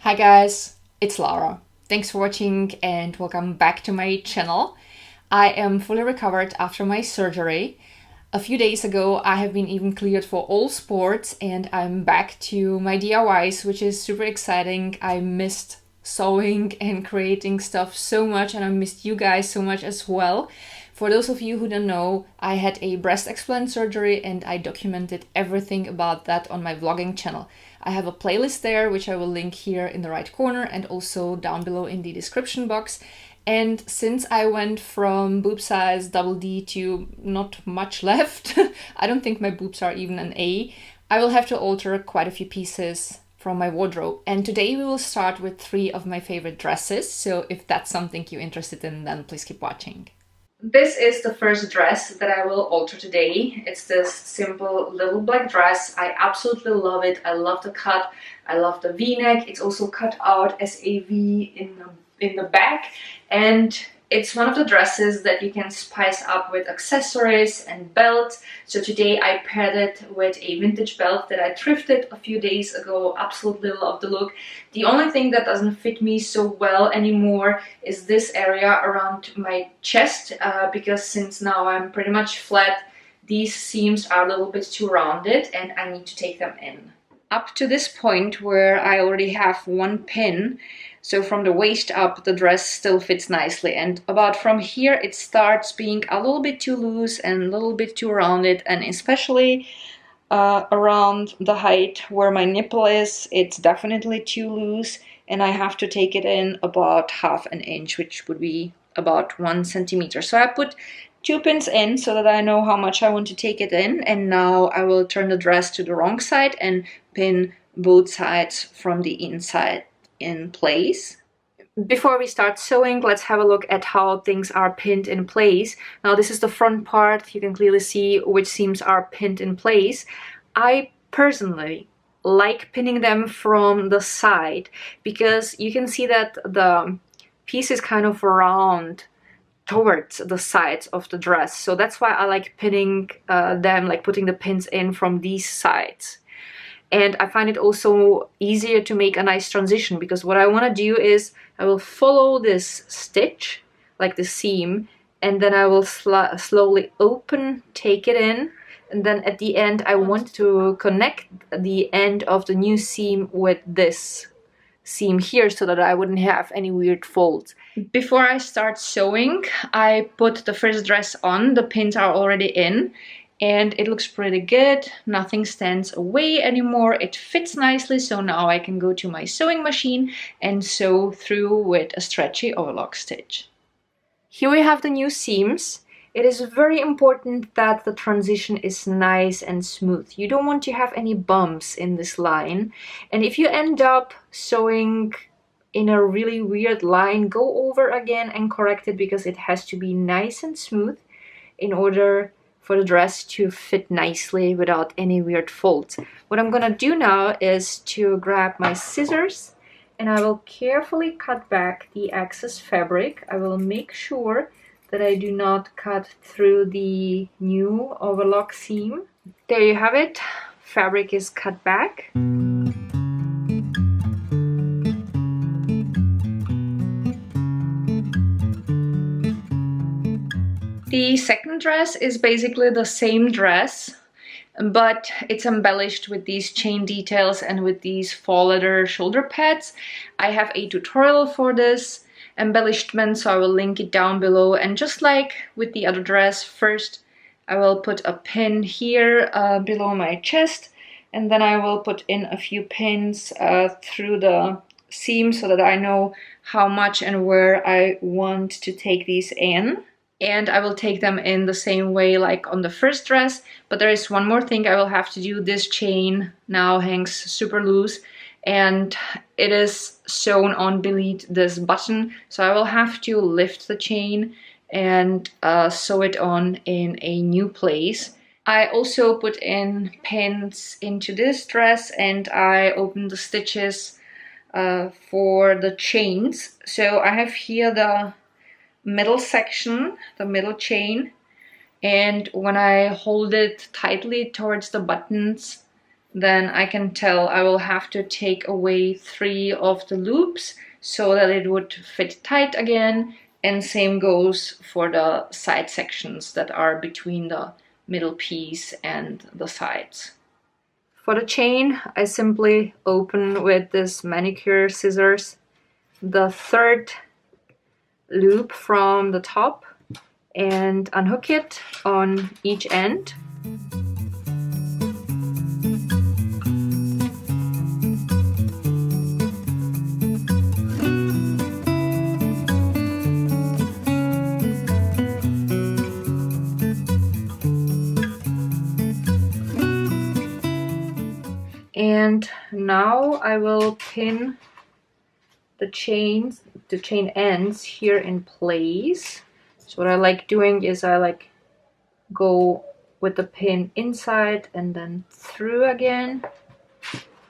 Hi guys, it's Laura. Thanks for watching and welcome back to my channel. I am fully recovered after my surgery. A few days ago I have been even cleared for all sports and I'm back to my DIYs, which is super exciting. I missed sewing and creating stuff so much, and I missed you guys so much as well. For those of you who don't know, I had a breast explant surgery and I documented everything about that on my vlogging channel. I have a playlist there, which I will link here in the right corner and also down below in the description box. And since I went from boob size double D to not much left, I don't think my boobs are even an A, I will have to alter quite a few pieces from my wardrobe. And today we will start with 3 of my favorite dresses. So if that's something you're interested in, then please keep watching. This is the first dress that I will alter today. It's this simple little black dress. I absolutely love it. I love the cut. I love the V-neck. It's also cut out as a V in the back, and it's one of the dresses that you can spice up with accessories and belts. So today I paired it with a vintage belt that I thrifted a few days ago. Absolutely love the look. The only thing that doesn't fit me so well anymore is this area around my chest, because since now I'm pretty much flat, these seams are a little bit too rounded and I need to take them in. Up to this point where I already have one pin, so from the waist up the dress still fits nicely, and about from here it starts being a little bit too loose and a little bit too rounded, and especially around the height where my nipple is, it's definitely too loose and I have to take it in about half an inch, which would be about 1 centimeter. So I put 2 pins in so that I know how much I want to take it in, and now I will turn the dress to the wrong side and pin both sides from the inside in place. Before we start sewing, let's have a look at how things are pinned in place. Now this is the front part. You can clearly see which seams are pinned in place. I personally like pinning them from the side because you can see that the piece is kind of round towards the sides of the dress. So that's why I like pinning them, like putting the pins in from these sides. And I find it also easier to make a nice transition, because what I want to do is I will follow this stitch, like the seam, and then I will slowly open, take it in, and then at the end I want to connect the end of the new seam with this seam here so that I wouldn't have any weird folds. Before I start sewing, I put the first dress on. The pins are already in and it looks pretty good. Nothing stands away anymore. It fits nicely, so now I can go to my sewing machine and sew through with a stretchy overlock stitch. Here we have the new seams. It is very important that the transition is nice and smooth. You don't want to have any bumps in this line. And if you end up sewing in a really weird line, go over again and correct it, because it has to be nice and smooth in order for the dress to fit nicely without any weird folds. What I'm gonna do now is to grab my scissors and I will carefully cut back the excess fabric. I will make sure that I do not cut through the new overlock seam. There you have it. Fabric is cut back. The second dress is basically the same dress, but it's embellished with these chain details and with these faux leather shoulder pads. I have a tutorial for this embellishment, so I will link it down below. And just like with the other dress, first I will put a pin here below my chest, and then I will put in a few pins through the seam so that I know how much and where I want to take these in. And I will take them in the same way like on the first dress, but there is one more thing I will have to do. This chain now hangs super loose and it is sewn on beneath this button, so I will have to lift the chain and sew it on in a new place. I also put in pins into this dress and I opened the stitches for the chains. So I have here the middle section, the middle chain, and when I hold it tightly towards the buttons, then I can tell I will have to take away 3 of the loops so that it would fit tight again, and same goes for the side sections that are between the middle piece and the sides. For the chain, I simply open with this manicure scissors the 3rd loop from the top and unhook it on each end. And now I will pin the chain ends here in place. So what I like doing is I like go with the pin inside and then through again,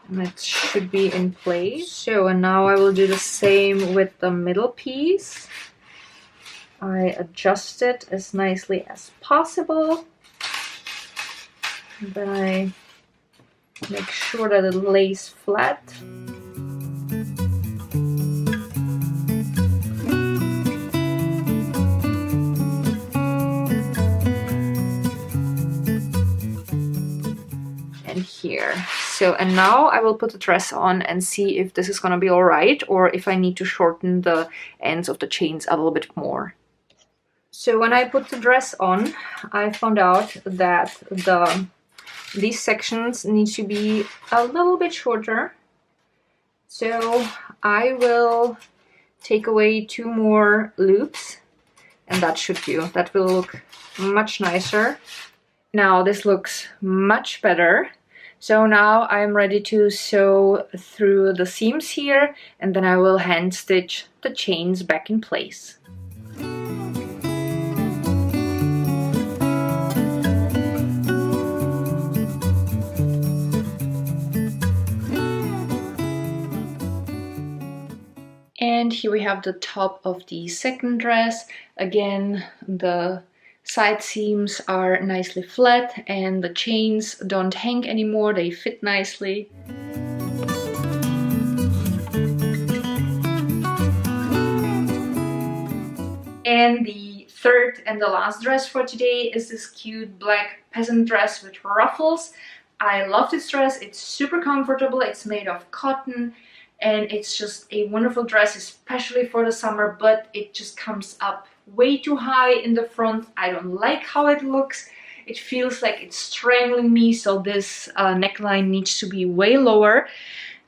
and it should be in place. So, and now I will do the same with the middle piece. I adjust it as nicely as possible, and then I make sure that it lays flat. And here. So, and now I will put the dress on and see if this is gonna be all right, or if I need to shorten the ends of the chains a little bit more. So when I put the dress on, I found out that these sections need to be a little bit shorter. So I will take away 2 more loops, and that should do. That will look much nicer. Now this looks much better. So now I'm ready to sew through the seams here, and then I will hand stitch the chains back in place. And here we have the top of the second dress. Again, the side seams are nicely flat and the chains don't hang anymore, they fit nicely. And the third and the last dress for today is this cute black peasant dress with ruffles. I love this dress, it's super comfortable, it's made of cotton, and it's just a wonderful dress, especially for the summer, but it just comes up way too high in the front. I don't like how it looks. It feels like it's strangling me, so this neckline needs to be way lower.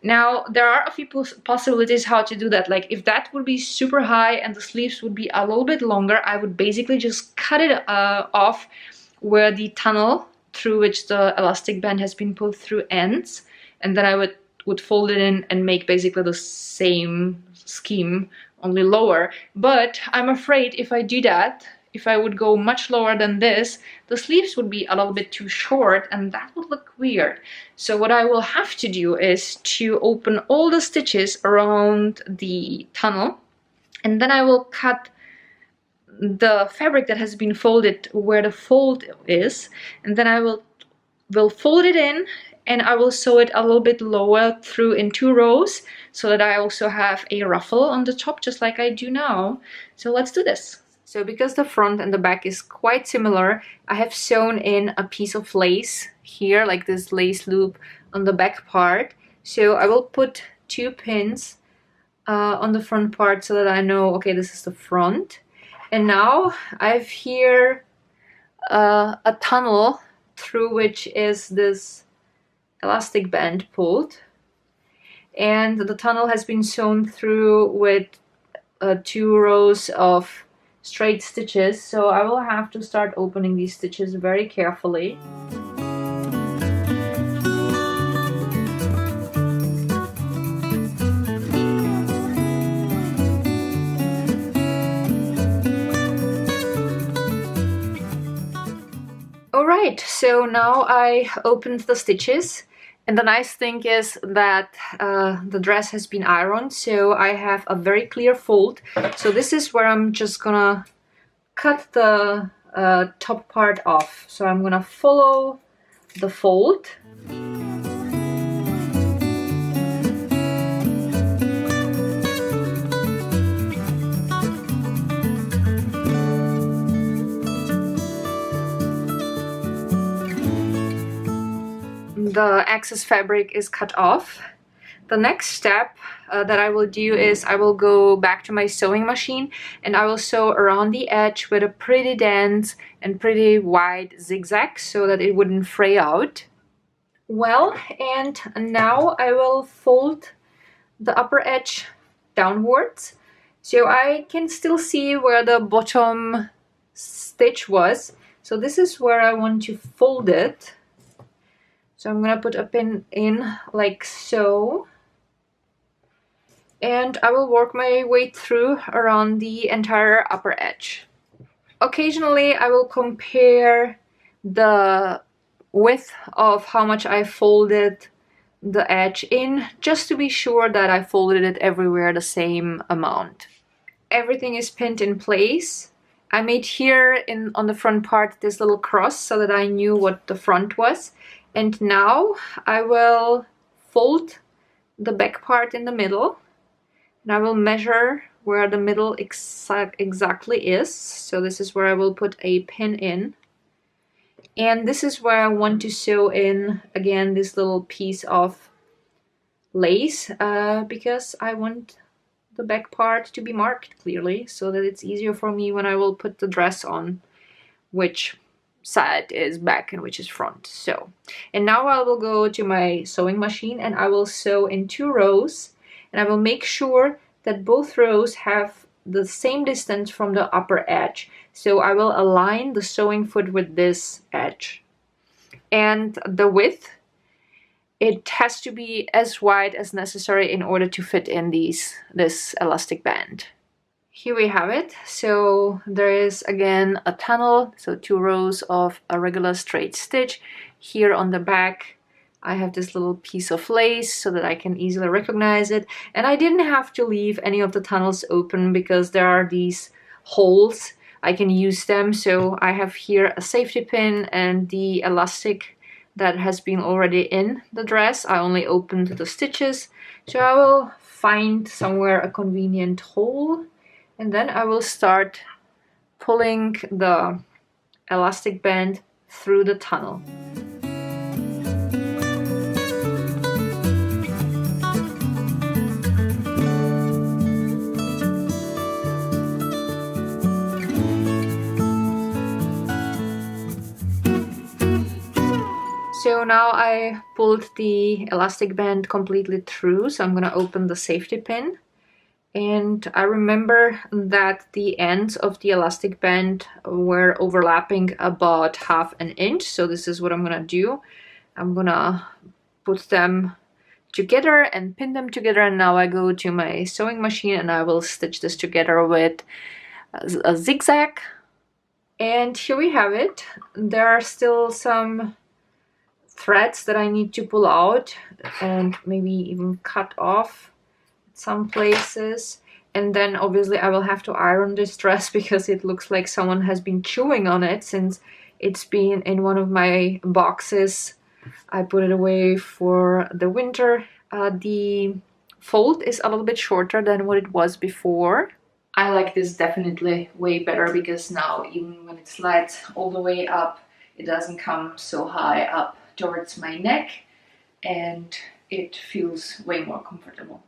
Now, there are a few possibilities how to do that. Like, if that would be super high and the sleeves would be a little bit longer, I would basically just cut it off where the tunnel through which the elastic band has been pulled through ends, and then I would fold it in and make basically the same scheme, only lower. But I'm afraid if I do that, if I would go much lower than this, the sleeves would be a little bit too short and that would look weird. So what I will have to do is to open all the stitches around the tunnel, and then I will cut the fabric that has been folded where the fold is, and then I will fold it in, and I will sew it a little bit lower through in 2 rows so that I also have a ruffle on the top, just like I do now. So let's do this. So because the front and the back is quite similar, I have sewn in a piece of lace here, like this lace loop on the back part. So I will put 2 pins on the front part so that I know, okay, this is the front. And now I have here a tunnel through which is this elastic band pulled, and the tunnel has been sewn through with 2 rows of straight stitches, so I will have to start opening these stitches very carefully. Alright, so now I opened the stitches. And the nice thing is that the dress has been ironed, so I have a very clear fold. So this is where I'm just gonna cut the top part off. So I'm gonna follow the fold. the excess fabric is cut off. The next step that I will do is I will go back to my sewing machine and I will sew around the edge with a pretty dense and pretty wide zigzag so that it wouldn't fray out. Well, and now I will fold the upper edge downwards so I can still see where the bottom stitch was. So this is where I want to fold it. So I'm gonna put a pin in like so. And I will work my way through around the entire upper edge. Occasionally I will compare the width of how much I folded the edge in, just to be sure that I folded it everywhere the same amount. Everything is pinned in place. I made here on the front part this little cross so that I knew what the front was. And now I will fold the back part in the middle. And I will measure where the middle exactly is. So this is where I will put a pin in. And this is where I want to sew in, again, this little piece of lace, because I want the back part to be marked clearly, so that it's easier for me when I will put the dress on, which side is back and which is front. So, and now I will go to my sewing machine and I will sew in 2 rows. And I will make sure that both rows have the same distance from the upper edge. So I will align the sewing foot with this edge. And the width, it has to be as wide as necessary in order to fit in this elastic band. Here we have it. So there is again a tunnel, so 2 rows of a regular straight stitch. Here on the back I have this little piece of lace so that I can easily recognize it. And I didn't have to leave any of the tunnels open because there are these holes. I can use them. So I have here a safety pin and the elastic that has been already in the dress. I only opened the stitches. So I will find somewhere a convenient hole and then I will start pulling the elastic band through the tunnel. So now I pulled the elastic band completely through, so I'm gonna open the safety pin. And I remember that the ends of the elastic band were overlapping about 1/2 inch, so this is what I'm gonna do. I'm gonna put them together and pin them together, and now I go to my sewing machine and I will stitch this together with a zigzag. And here we have it. There are still some threads that I need to pull out and maybe even cut off some places. And then obviously I will have to iron this dress because it looks like someone has been chewing on it since it's been in one of my boxes. I put it away for the winter. The fold is a little bit shorter than what it was before. I like this definitely way better because now even when it slides all the way up, it doesn't come so high up towards my neck and it feels way more comfortable.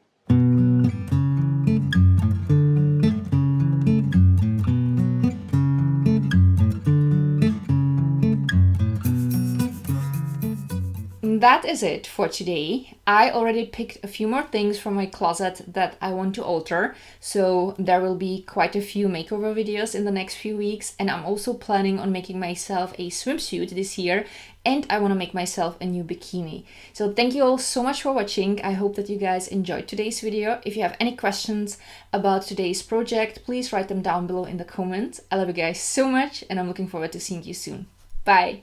That is it for today. I already picked a few more things from my closet that I want to alter, so there will be quite a few makeover videos in the next few weeks, and I'm also planning on making myself a swimsuit this year, and I want to make myself a new bikini. So thank you all so much for watching. I hope that you guys enjoyed today's video. If you have any questions about today's project, please write them down below in the comments. I love you guys so much, and I'm looking forward to seeing you soon. Bye!